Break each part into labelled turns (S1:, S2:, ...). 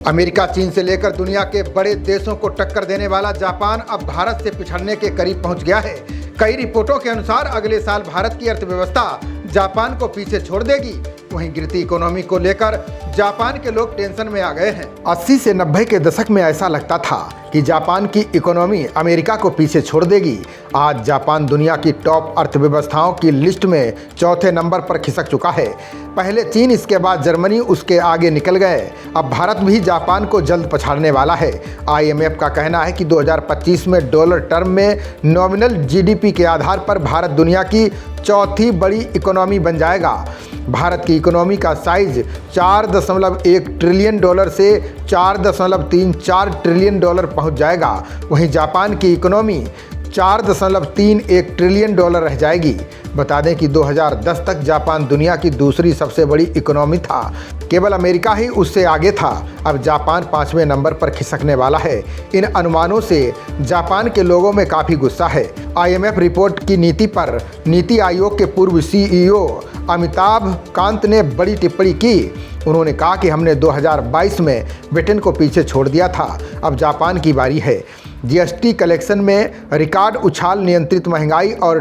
S1: America, चीन से लेकर दुनिया के बड़े देशों को टक्कर देने वाला जापान अब भारत से पिछड़ने के करीब पहुंच गया है। कई रिपोर्टों के अनुसार अगले साल भारत की अर्थव्यवस्था जापान को पीछे छोड़ देगी। वहीं गिरती इकोनॉमी को लेकर जापान के लोग टेंशन में आ गए हैं। 80 से 90 के दशक में ऐसा लगता था कि जापान की इकोनॉमी अमेरिका को पीछे छोड़ देगी। आज जापान दुनिया की टॉप अर्थव्यवस्थाओं की लिस्ट में चौथे नंबर पर खिसक चुका है। पहले चीन, इसके बाद जर्मनी उसके आगे निकल गए। अब भारत भी जापान को जल्द पछाड़ने वाला है। IMF का कहना है कि 2025 में डॉलर टर्म में नॉमिनल GDP के आधार पर भारत दुनिया की चौथी बड़ी इकोनॉमी बन जाएगा। भारत की इकोनॉमी का साइज 4.1 ट्रिलियन डॉलर से 4.34 ट्रिलियन डॉलर पहुंच जाएगा। वहीं जापान की इकोनॉमी 4.31 ट्रिलियन डॉलर रह जाएगी। बता दें कि 2010 तक जापान दुनिया की दूसरी सबसे बड़ी इकोनॉमी था। केवल अमेरिका ही उससे आगे था। अब जापान 5वें नंबर पर खिसकने वाला है। इन अनुमानों से जापान के लोगों में काफ़ी गुस्सा है। IMF रिपोर्ट की नीति पर नीति आयोग के पूर्व CEO अमिताभ कांत ने बड़ी टिप्पणी की। उन्होंने कहा कि हमने 2022 में ब्रिटेन को पीछे छोड़ दिया था, अब जापान की बारी है। GST कलेक्शन में रिकॉर्ड उछाल, नियंत्रित महंगाई और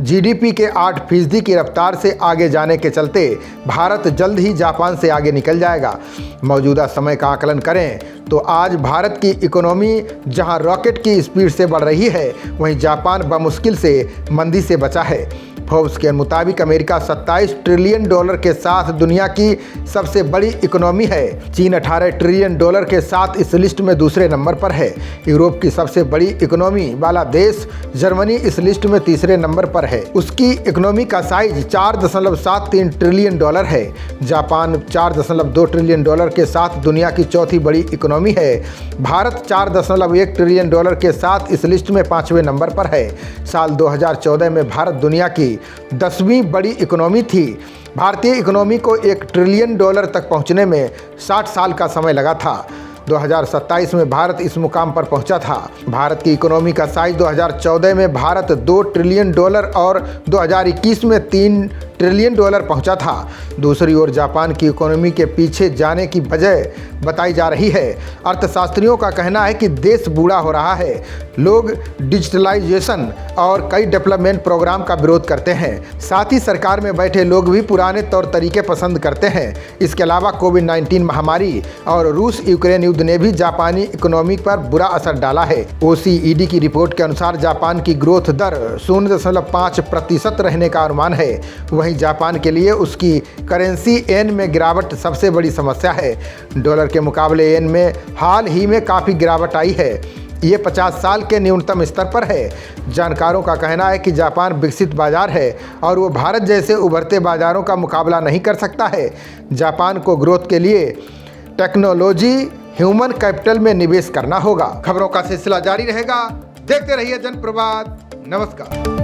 S1: GDP के 8% की रफ्तार से आगे जाने के चलते भारत जल्द ही जापान से आगे निकल जाएगा। मौजूदा समय का आकलन करें तो आज भारत की इकोनॉमी जहां रॉकेट की स्पीड से बढ़ रही है, वहीं जापान बमुश्किल से मंदी से बचा है। फोर्ब्स के मुताबिक अमेरिका 27 ट्रिलियन डॉलर के साथ दुनिया की सबसे बड़ी इकोनॉमी है। चीन 18 ट्रिलियन डॉलर के साथ इस लिस्ट में दूसरे नंबर पर है। यूरोप की सबसे बड़ी इकोनॉमी वाला देश जर्मनी इस लिस्ट में तीसरे नंबर पर है। उसकी इकोनॉमी का साइज 4.73 ट्रिलियन डॉलर है। जापान 4.2 ट्रिलियन डॉलर के साथ दुनिया की चौथी बड़ी इकोनॉमी है। भारत 4.1 ट्रिलियन डॉलर के साथ इस लिस्ट में 5वें नंबर पर है। साल 2014 में भारत दुनिया की 10वीं बड़ी इकोनॉमी थी। भारतीय इकोनॉमी को 1 ट्रिलियन डॉलर तक पहुंचने में 60 साल का समय लगा था। 2027 में भारत इस मुकाम पर पहुंचा था। भारत की इकोनॉमी का साइज 2014 में भारत 2 ट्रिलियन डॉलर और 2021 में 3 ट्रिलियन डॉलर पहुंचा था। दूसरी ओर जापान की इकोनॉमी के पीछे जाने की वजह बताई जा रही है। अर्थशास्त्रियों का कहना है कि देश बूढ़ा हो रहा है। लोग डिजिटलाइजेशन और कई डेवलपमेंट प्रोग्राम का विरोध करते हैं। साथ ही सरकार में बैठे लोग भी पुराने तौर तरीके पसंद करते हैं। इसके अलावा कोविड-19 महामारी और रूस यूक्रेन युद्ध ने भी जापानी इकोनॉमी पर बुरा असर डाला है। OECD की रिपोर्ट के अनुसार जापान की ग्रोथ दर 0.5% रहने का अनुमान है। वहीं जापान के लिए उसकी करेंसी येन में गिरावट सबसे बड़ी समस्या है। डॉलर के मुकाबले येन में हाल ही में काफ़ी गिरावट आई है। ये 50 साल के न्यूनतम स्तर पर है। जानकारों का कहना है कि जापान विकसित बाजार है और वो भारत जैसे उभरते बाजारों का मुकाबला नहीं कर सकता है। जापान को ग्रोथ के लिए टेक्नोलॉजी, ह्यूमन कैपिटल में निवेश करना होगा। खबरों का सिलसिला जारी रहेगा। देखते रहिए जनप्रवाद। नमस्कार।